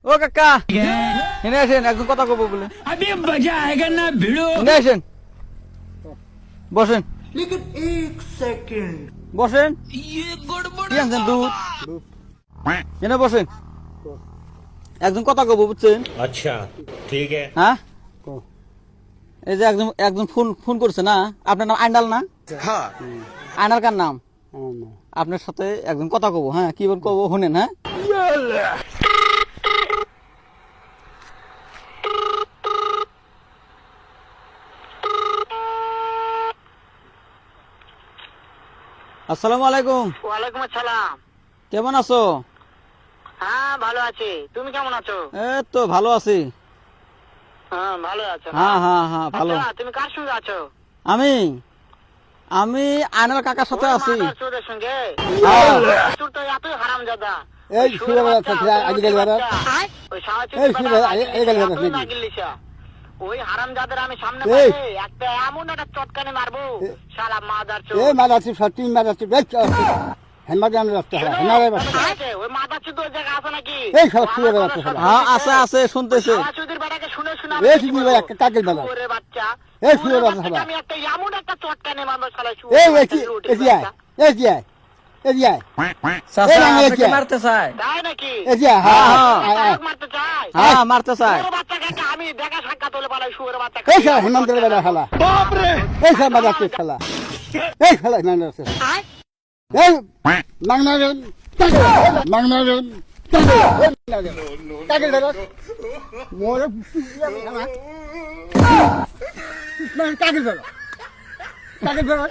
ও কাকা এনে আসেন, একদম কথা কব বলে। এনে আসেন, বসেন। বসেন, কি আনছেন? দুধ। এনে বসেন, একদম কথা কব, বুঝছেন? अच्छा ठीक है। হ্যাঁ, এই যে একজন একজন ফোন ফোন করছে না, আপনার নাম আইনাল না? हाँ আইনাল কার নাম? আপনার সাথে একদম কথা কব। হ্যাঁ, কি বল কব, শুনেন। হ্যাঁ, আসসালামু আলাইকুম। ওয়ালাইকুম আসসালাম। কেমন আছো? হ্যাঁ ভালো আছি, তুমি কেমন আছো? এই তো ভালো আছি। হ্যাঁ ভালো আছো না? হ্যাঁ হ্যাঁ হ্যাঁ, ভালো। আচ্ছা, তুমি কার সঙ্গে আছো? আমি আমি আইনাল কাকার সাথে আছি। চোরের সঙ্গে? হ্যাঁ। চোর তো এতই হারামজাদা। এই ওই শুয়ে বাচ্চা, আজকাল ওই সাহায্য এই শুয়ে আজকাল এতই না গিল্লিশা। ওই হারামজাদার আমি সামনে এই। পাই একটা এমন একটা চটকানি মারবো, শালা মাদার চোর। এই মাদারচি সত্যি মাদারচি হেমা জান রাস্তা হয় হেমারে রাস্তা ওই মাদার চোদ ওই জায়গা আছে নাকি? এই সব শুয়ে বেড়াচ্ছে সব। হ্যাঁ, আছে আছে, শুনতেছে। সাহায্যদের বেটাকে শুনে শুনে এই শুয়ে বেড়া একটা কাকের বেলা ওরে বাচ্চা, এই শুয়ে বেড়াচ্ছে সব। আমি একটা এমন একটা চটকানি মারবো শালা শুয়ে এই বাচ্চা, এসি লুটের এসি আয় বাচ্চা। এসি আয় এসি আয় চাচা এই আমি আপনাকে এসে- মারতে চায়। তাই নাকি? এসি আয় হ্যাঁ আয় আয় মারতে চাই? হ্যাঁ, মারতে চায়। শুয়োর বাচ্চাকে আমি দেখা সাক্ষাৎ হলে পালাই, শুয়োর বাচ্চা। এই সব হেমন্তের বেলা খেলা এই সব মাদারচি খেলা এই খেলা মাদারচি এই মাংনা মাংনা কাকের বেলা মোরে কাকের বেলা কাকের বেলা